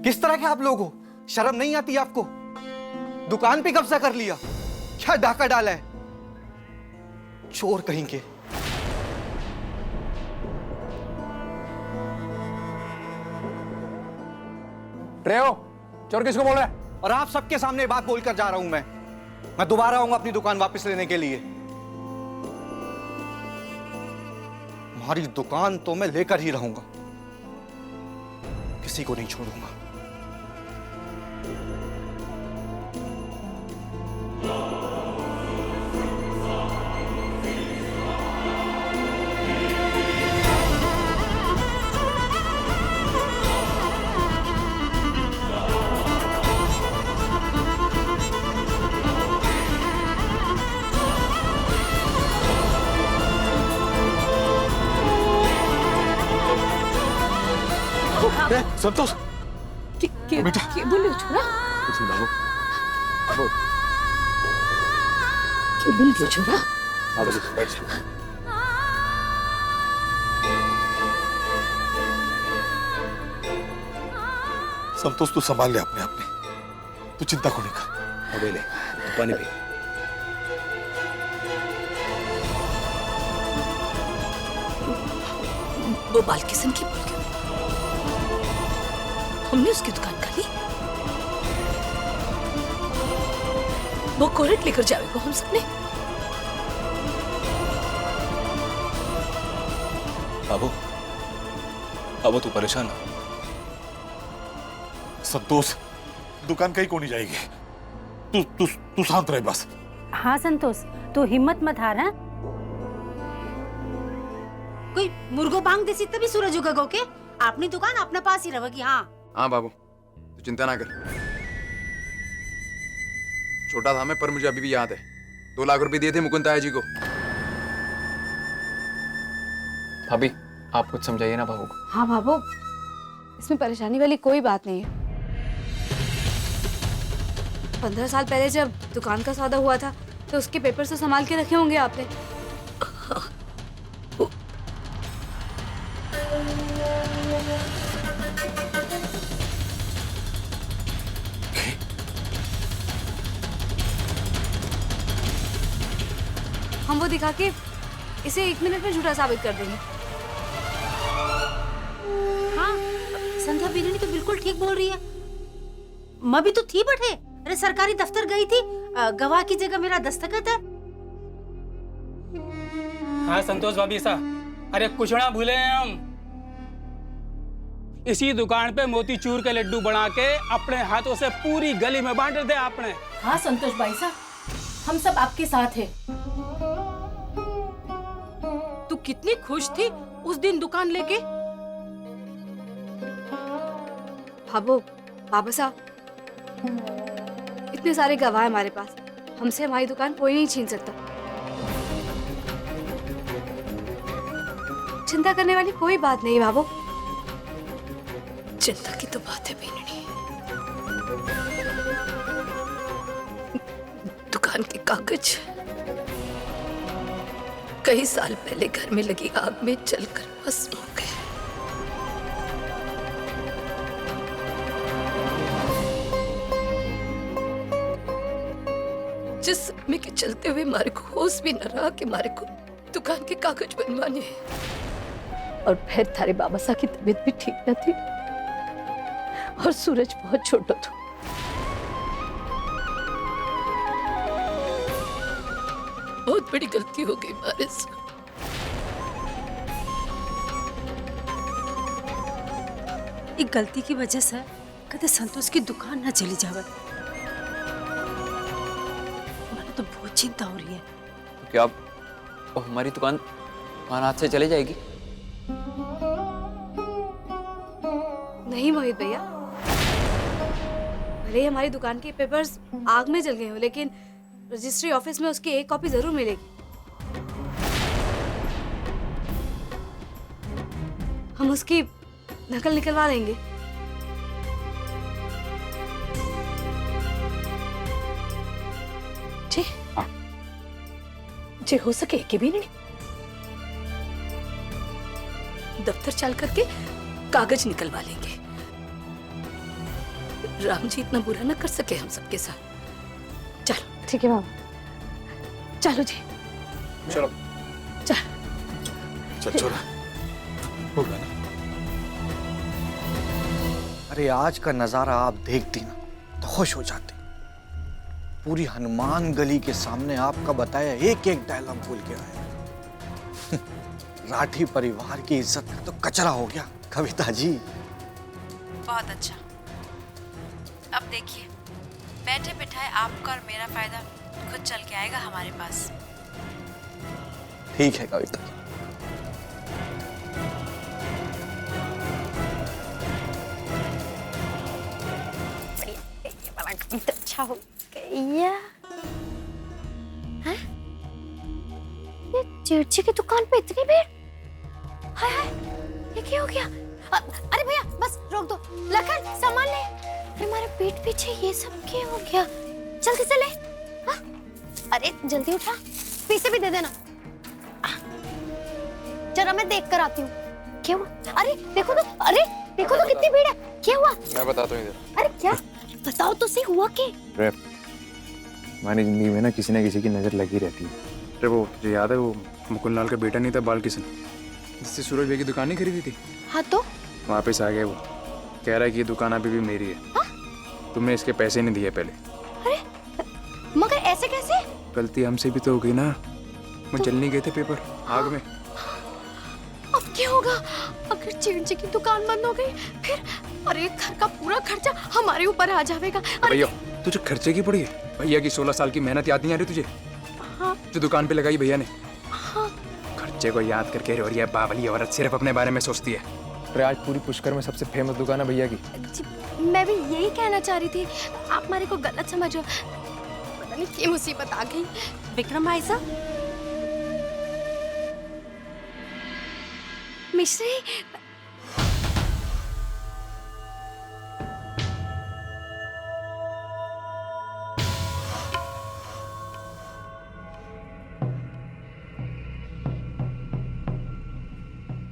किस तरह के आप लोग हो? शर्म नहीं आती आपको? दुकान पे कब्जा कर लिया, क्या डाका डाला है? चोर कहीं के। ट्रेओ, चोर किसको बोल रहा है? और आप सबके सामने बात बोलकर जा रहा हूं मैं दोबारा आऊंगा अपनी दुकान वापस लेने के लिए। हमारी दुकान तो मैं लेकर ही रहूंगा, किसी को नहीं छोड़ूंगा। संतोष, क्या बोले छोरा? कुछ नहीं बाबू। बाबू, क्या बोल रहे छोरा? बाबू बैठ जाओ। संतोष, तू संभाल ले अपने आप में, तू चिंता को नहीं कर। अबे ले, तू पानी पी। वो बालकिशन की बोल के हमने उसकी दुकान कर ली। वो कोर्ट लेकर जाएगा हम सबने। बाबू, बाबू तू परेशान है? संतोष, दुकान कहीं को नहीं जाएगी। तू तू तू शांत रहे बस। हाँ संतोष, तू हिम्मत मत हार। हाँ, कोई मुर्गो बांग देसी तभी सूरज उगेगा के? अपनी दुकान अपने पास ही रहेगी। हाँ बाबू, तू चिंता ना कर। छोटा था मैं, पर मुझे अभी भी याद है 2 लाख रुपए दिए थे मुकुंद ताया जी को। भाभी, आप कुछ समझाइए ना बाबू को। हाँ बाबू, इसमें परेशानी वाली कोई बात नहीं है। 15 साल पहले जब दुकान का सौदा हुआ था तो उसके पेपर तो संभाल के रखे होंगे आपने। हम वो दिखा के इसे 1 मिनट में झूठा साबित कर देंगे। हाँ, संध्या बीरानी तो बिल्कुल ठीक बोल रही है। मैं भी तो थी बटे। अरे सरकारी दफ्तर गई थी, गवाह की जगह मेरा दस्तखत है। हाँ संतोष भाभी सा, अरे कुछ ना भूले हैं हम। इसी दुकान पे मोतीचूर के लड्डू बना के अपने हाथों से पूरी गली में बांट दे आपने। हाँ संतोष भाई साहब, हम सब आपके साथ हैं। तू कितनी खुश थी उस दिन दुकान लेके। भाबो, बाबा साहब, इतने सारे गवाह हैं हमारे पास, हमसे हमारी दुकान कोई नहीं छीन सकता। चिंता करने वाली कोई बात नहीं बाबू। चिंता की तो बात है बीननी। दुकान के कागज कई साल पहले घर में लगी आग में जलकर भस्म हो गए। जिस समय के चलते हुए मारे को होश भी न रहा कि मारे को दुकान के कागज बनवाने हैं। और फिर थारे बाबा साहब की तबीयत भी ठीक न थी और सूरज बहुत छोटा था। बहुत बड़ी गलती हो गई हमारे से। एक गलती की वजह से कदे संतोष की दुकान ना चली जावे। मैंने तो बहुत चिंता हो रही है। तो क्या अब हमारी दुकान हाथ से चली जाएगी? नहीं मोहित भैया, भले ही हमारी दुकान के पेपर्स आग में जल गए हो, लेकिन रजिस्ट्री ऑफिस में उसकी एक कॉपी जरूर मिलेगी। हम उसकी नकल निकलवा लेंगे। जी जी हो सके कि भी नहीं। दफ्तर चल करके कागज निकलवा लेंगे। राम जी इतना बुरा ना कर सके हम सबके साथ। चलो ठीक है मामा, चलो जी। चलो चल। चल छोरा, हो गया ना। अरे आज का नजारा आप देखती ना तो खुश हो जाती। पूरी हनुमान गली के सामने आपका बताया एक एक डायलॉग बोल के आए। राठी परिवार की इज्जत का तो कचरा हो गया कविता जी। बहुत अच्छा। अब देखिए, बैठे बिठाए आपका और मेरा फायदा खुद चल के आएगा हमारे पास। ठीक है कविता जी। अच्छा हो गया। हैं? ये चिड़ची की दुकान पे इतनी भीड़? हाय हाय, ये क्या हो गया? अरे भैया बस रोक दो, लखन सामान ले। अरे हमारे पीठ पीछे ये सब क्या हो गया? जल्दी से ले। हाँ? अरे जल्दी उठा, पीछे भी दे देना। जरा मैं देख कर आती हूँ। क्या हुआ? अरे देखो तो, अरे देखो तो कितनी भीड़ है। क्या हुआ? मैं बताता हूँ इधर। अरे क्या? बताओ तो सही, हुआ क्या? हमारी जिंदगी में ना किसी न किसी की नजर लगी रहती है। अरे वो तुझे याद है वो मुकुंद लाल का बेटा नहीं था बाल किशन, जिससे सूरज भाई की दुकान नहीं खरीदी थी? हाँ तो? वापस आ गया वो, कह रहा है कि ये दुकान अभी भी मेरी है। हाँ? तुमने इसके पैसे नहीं दिए पहले। अरे मगर ऐसे कैसे? गलती हमसे भी तो हो गई ना, वो तो... जलने गए थे पेपर आग में। अब क्या होगा अगर चिड़ची की दुकान बंद हो गई? फिर अरे घर का पूरा खर्चा हमारे ऊपर आ जाएगा। भैया तुझे खर्चे की पड़ी है? भैया की 16 साल की मेहनत याद नहीं आ रही तुझे? हाँ। जो दुकान पे लगाई भैया ने। हाँ। खर्चे को याद करके और ये बावली औरत सिर्फ अपने बारे में सोचती है। अरे आज पूरी पुष्कर में सबसे फेमस दुकान है भैया की। मैं भी यही कहना चाह रही थी, आप हमारे को गलत समझो। पता नहीं क्या मुसीबत आ गई। विक्रम भाई साहब, मिश्री,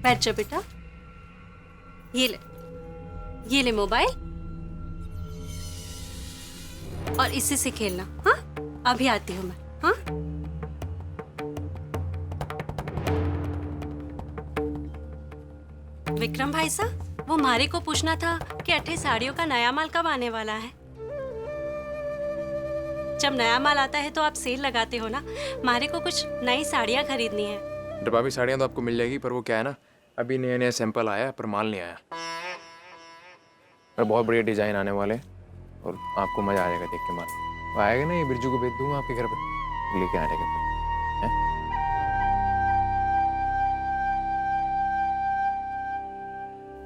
बैठ जा बेटा। ये ले मोबाइल और इसी से खेलना। हाँ, अभी आती हूँ मैं। हाँ, विक्रम भाई साहब, वो मारे को पूछना था कि 8 साड़ियों का नया माल कब आने वाला है? जब नया माल आता है तो आप सेल लगाते हो ना, मारे को कुछ नई साड़ियाँ खरीदनी है। अरे भाभी साड़ियाँ तो आपको मिल जाएगी, पर वो क्या है ना, अभी नया नया सैंपल आया पर माल नहीं आया। और बहुत बढ़िया डिजाइन आने वाले और आपको मजा आ जाएगा देख के माल। वो आएगा ना, ये बिरजू को भेज दूंगा आपके घर पर लेके आने के बाद।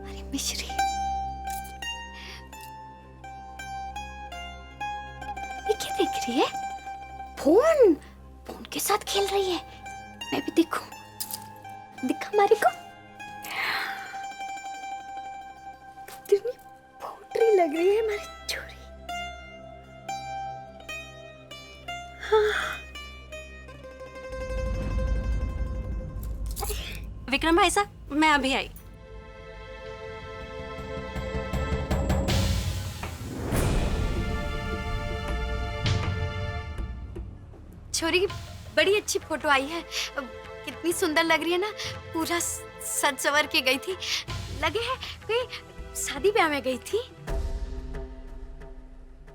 अरे मिश्री, ये क्या देख रही है? फोन के साथ खेल रही है। मैं भी देखूं। दिखा हमारे को। कितनी पोटरी लग रही है हमारी छोरी। हाँ। विक्रम भाई साहब, मैं अभी आई। छोरी की बड़ी अच्छी फोटो आई है। कितनी सुंदर लग रही है ना, पूरा सज सवर के गई थी। लगे है कोई शादी ब्याह में गई थी।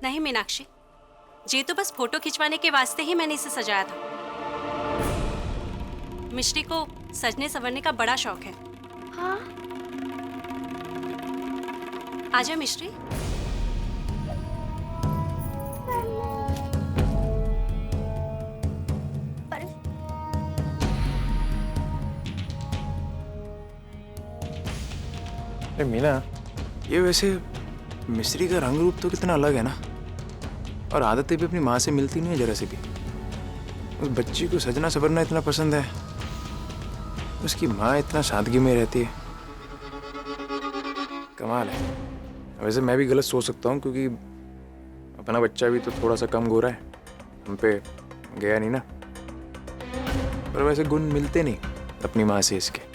नहीं मीनाक्षी, ये तो बस फोटो खिंचवाने के वास्ते ही मैंने इसे सजाया था। मिश्री को सजने संवरने का बड़ा शौक है। हाँ। आजा मिश्री। अरे मीना, ये वैसे मिस्री का रंग रूप तो कितना अलग है ना, और आदतें भी अपनी माँ से मिलती नहीं है जरा से भी। उस बच्ची को सजना संवरना इतना पसंद है, उसकी माँ इतना सादगी में रहती है। कमाल है। वैसे मैं भी गलत सोच सकता हूँ, क्योंकि अपना बच्चा भी तो थोड़ा सा कम गोरा है, हम पे गया नहीं ना। पर वैसे गुण मिलते नहीं अपनी माँ से इसके।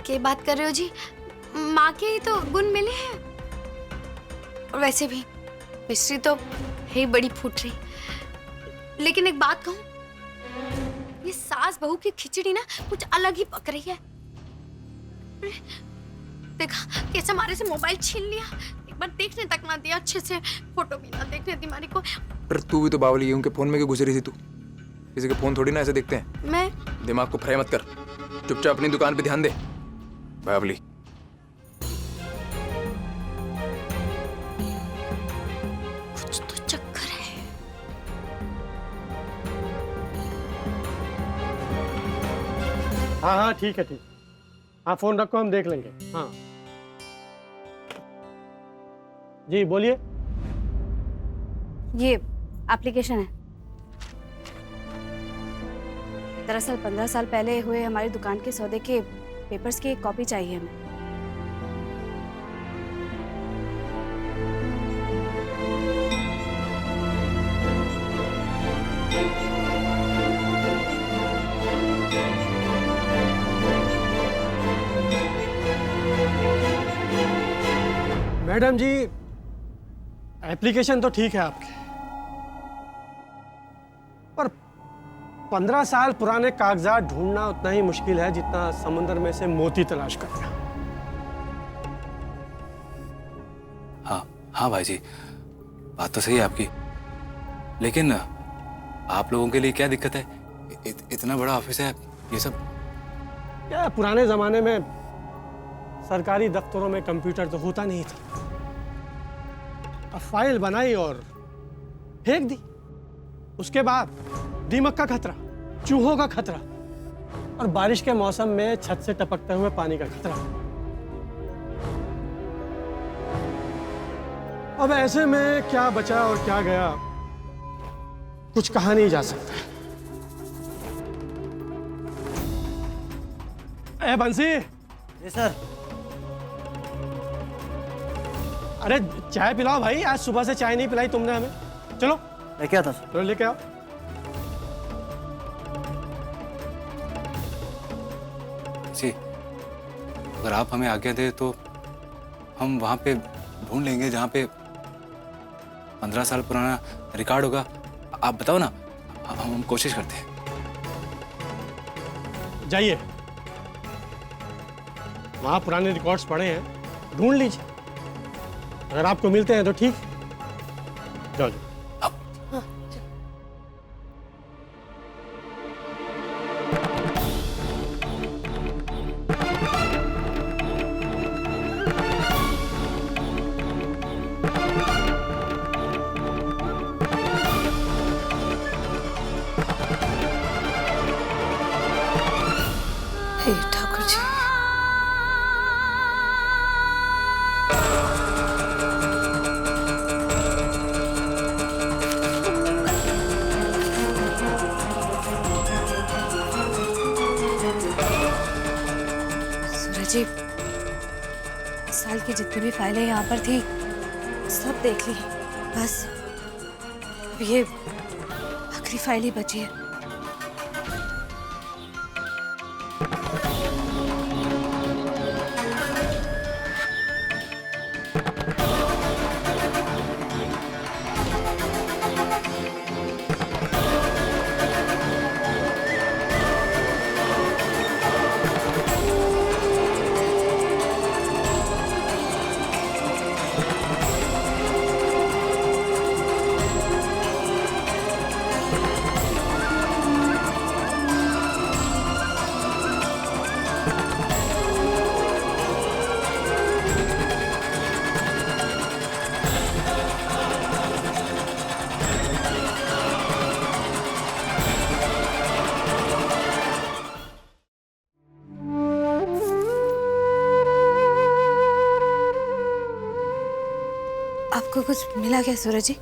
क्या बात कर रहे हो जी? माँ के ही तो गुण मिले हैं। और वैसे भी मिश्री तो है ही बड़ी फूट रही। लेकिन एक बात कहूँ, ये सास बहू की खिचड़ी ना कुछ अलग ही पक रही है। देखा कैसे हमारे से मोबाइल छीन लिया, एक बार देखने तक ना दिया, अच्छे से फोटो भी ना देखने दी हमारी को। पर तू भी तो बावली है, उनके फोन में क्यों घुस रही थी तू? किसी के फोन थोड़ी ना ऐसे देखते हैं। मैं दिमाग को फ्राई मत कर, चुपचाप अपनी दुकान पे ध्यान दे बावली। कुछ तो चक्कर है। हाँ हाँ ठीक है, ठीक। हाँ फोन रखो, हम देख लेंगे। हाँ जी बोलिए। ये एप्लीकेशन है। दरअसल 15 साल पहले हुए हमारी दुकान के सौदे के पेपर्स की एक कॉपी चाहिए हमें। मैडम जी, एप्लीकेशन तो ठीक है आपके, पर 15 साल पुराने कागजात ढूंढना उतना ही मुश्किल है जितना समुद्र में से मोती तलाश करना। हाँ हाँ भाई जी, बात तो सही है आपकी, लेकिन आप लोगों के लिए क्या दिक्कत है? इतना बड़ा ऑफिस है, ये सब क्या पुराने जमाने में सरकारी दफ्तरों में कंप्यूटर तो होता नहीं था। अब फाइल बनाई और फेंक दी। उसके बाद दीमक का खतरा, चूहों का खतरा और बारिश के मौसम में छत से टपकते हुए पानी का खतरा। अब ऐसे में क्या बचा और क्या गया कुछ कहा नहीं जा सकता। ए बंसी। जी सर। अरे चाय पिलाओ भाई, आज सुबह से चाय नहीं पिलाई तुमने हमें। चलो लेके आता सर। चलो लेके आओ। जी, अगर आप हमें आज्ञा दे तो हम वहां पे ढूंढ लेंगे जहां पे 15 साल पुराना रिकॉर्ड होगा। आप बताओ ना, हम कोशिश करते हैं। जाइए, वहां पुराने रिकॉर्ड्स पड़े हैं, ढूंढ लीजिए। अगर आपको मिलते हैं तो ठीक। जाओ जाओ। हे ठाकुर जी, सूरज जी, साल की जितनी भी फाइलें यहाँ पर थी सब देख ली, बस अब ये आखिरी फाइल ही बची है। आपको कुछ मिला क्या सूरज जी?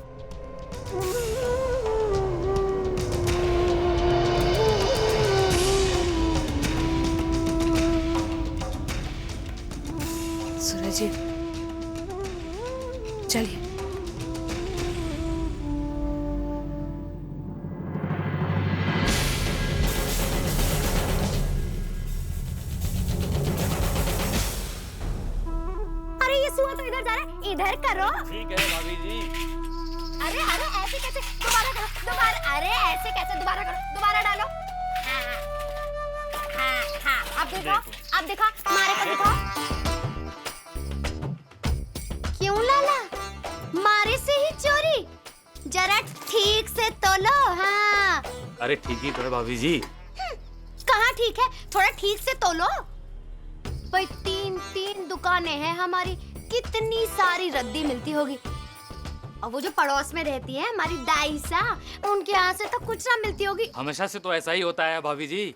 सूरज जी चलिए। सुआ तो इधर जा रहा है, इधर करो। ठीक है भाभी जी। अरे अरे ऐसे कैसे, दोबारा करो, दोबारा, अरे ऐसे कैसे, दोबारा करो, दोबारा डालो। हाँ, हाँ, अब देखो, मारे को देखो। क्यों लाला, मारे से ही चोरी? जरा ठीक से तोलो। हाँ, अरे ठीक ही तो है भाभी जी। कहाँ ठीक है, थोड़ा ठीक से तोलो। भाई 3 दुकानें हैं हमारी, कितनी सारी रद्दी मिलती होगी। और वो जो पड़ोस में रहती है हमारी दाईसा, उनके यहाँ से तो कुछ ना मिलती होगी। हमेशा से तो ऐसा ही होता है भाभी जी,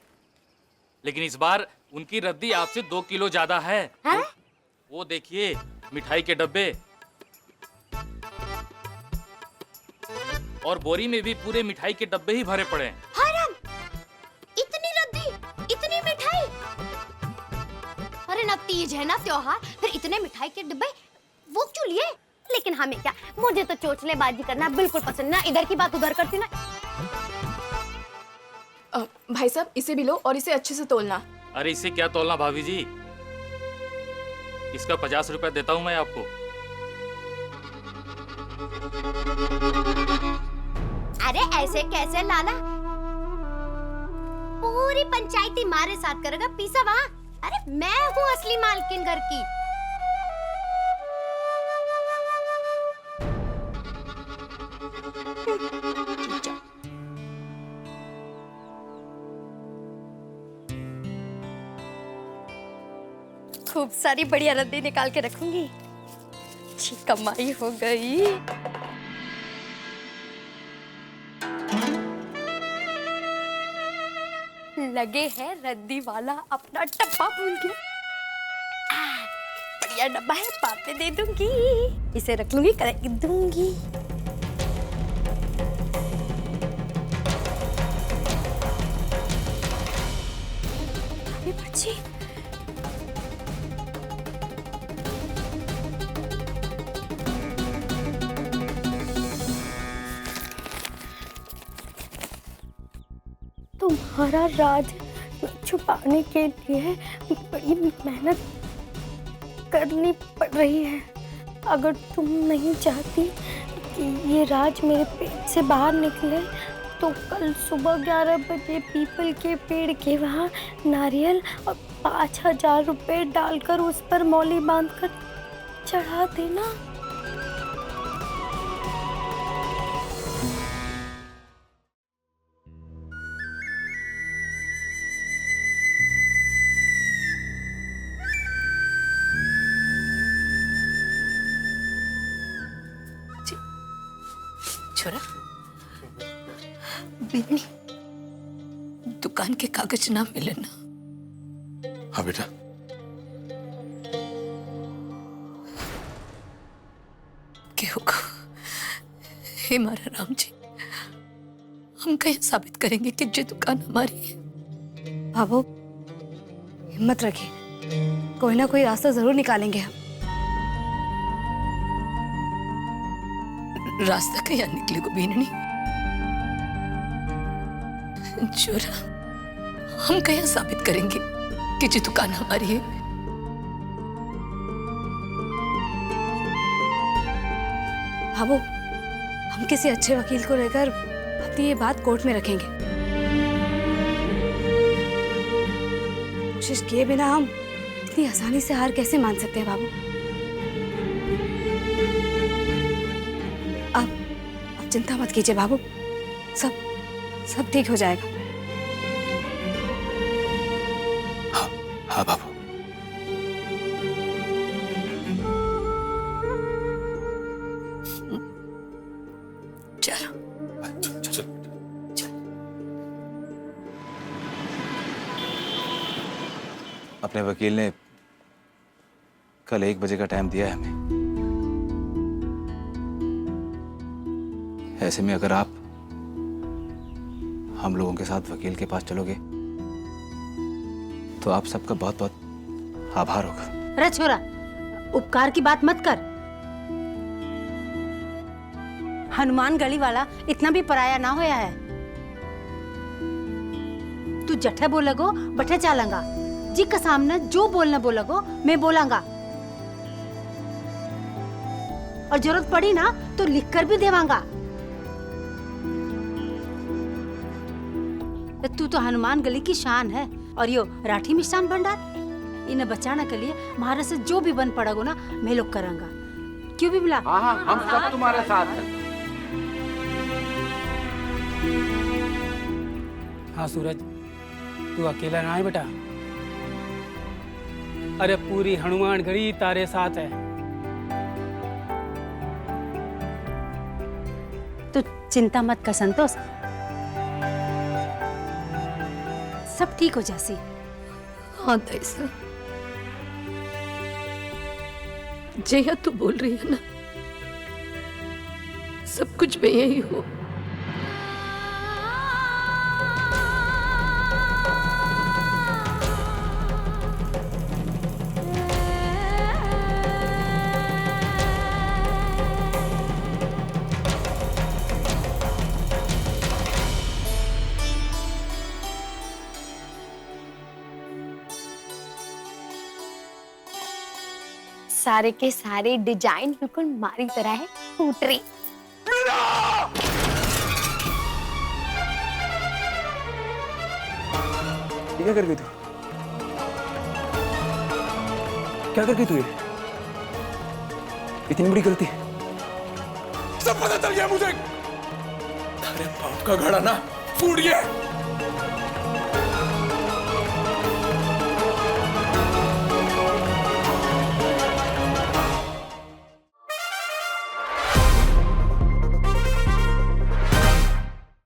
लेकिन इस बार उनकी रद्दी आपसे 2 किलो ज्यादा है। वो देखिए मिठाई के डब्बे, और बोरी में भी पूरे मिठाई के डब्बे ही भरे पड़े हैं। हराम, इतनी रद्दी, इतनी मिठाई। अरे ना तीज है ना त्योहार, फिर इतने मिठाई के डिब्बे वो क्यों लिए? लेकिन हमें क्या, मुझे तो चोचलेबाजी करना बिल्कुल पसंद ना, इधर की बात उधर करती ना। भाई साहब इसे भी लो और इसे अच्छे से तोलना। अरे इसे क्या तोलना भाभी जी, इसका 50 रुपए देता हूँ मैं आपको। अरे ऐसे कैसे लाला, पूरी पंचायती मारे साथ करेगा पीसा वहाँ। अरे मैं हूँ असली मालकिन घर की। खूब सारी बढ़िया रद्दी निकाल के रखूंगी, अच्छी कमाई हो गई। लगे है रद्दी वाला अपना डब्बा भूल गया। बढ़िया डब्बा है, बाद में दे दूंगी, इसे रख लूंगी, कर दूंगी। बच्ची तुम्हारा राज छुपाने के लिए बड़ी मेहनत करनी पड़ रही है। अगर तुम नहीं चाहती कि ये राज मेरे पेट से बाहर निकले, तो कल सुबह 11 बजे पीपल के पेड़ के वहाँ नारियल और 5000 रुपए डालकर उस पर मौली बांधकर चढ़ा देना। छोरा, बिन्नी, दुकान के कागज ना मिले ना? हाँ बेटा। क्या होगा? हे मारा राम जी, हम कैसे साबित करेंगे कि ये दुकान हमारी है? बाबू हिम्मत रखिए, कोई ना कोई रास्ता जरूर निकालेंगे हम। रास्ता कहीं निकले को बीननी? छोरा, हम कहीं साबित करेंगे कि ये दुकान हमारी है? बाबू हम किसी अच्छे वकील को लेकर अपनी ये बात कोर्ट में रखेंगे। कोशिश किए बिना हम इतनी आसानी से हार कैसे मान सकते हैं बाबू? आप चिंता मत कीजिए बाबू, सब ठीक हो जाएगा। हाँ हाँ बाबू। चलो चल। अपने वकील ने कल 1 बजे का टाइम दिया है हमें। ऐसे में अगर आप हम लोगों के साथ वकील के पास चलोगे तो आप सबका बहुत बहुत आभार होगा। अरे छोरा, उपकार की बात मत कर। हनुमान गली वाला इतना भी पराया ना होया है। तू जठे बोलगो बठे चालंगा, जी का सामने जो बोलना बोलगो मैं बोलांगा। और जरूरत पड़ी ना तो लिख कर भी देवांगा। तू तो हनुमान गली की शान है और यो राठी मिष्ठान भंडार इन्हें बचाने के लिए महाराज से जो भी बन पड़ेगा ना मैं लोग करांगा। क्यों भी मिला? हाँ हाँ हम सब तुम्हारे साथ हैं। हाँ सूरज, तू अकेला ना है बेटा। अरे पूरी हनुमान गढ़ी तारे साथ है। तो चिंता मत कर संतोष, सब ठीक हो जासी। हाँ तैसा जया तू बोल रही है ना, सब कुछ मैं यही हूँ। सारे के सारे डिजाइन बिल्कुल मारी तरह है, टूट रही। क्या कर गई तू? क्या कर गई तू? ये इतनी बड़ी गलती? सब पता चल गया मुझे। तेरे बाप का घड़ा ना फूट गया।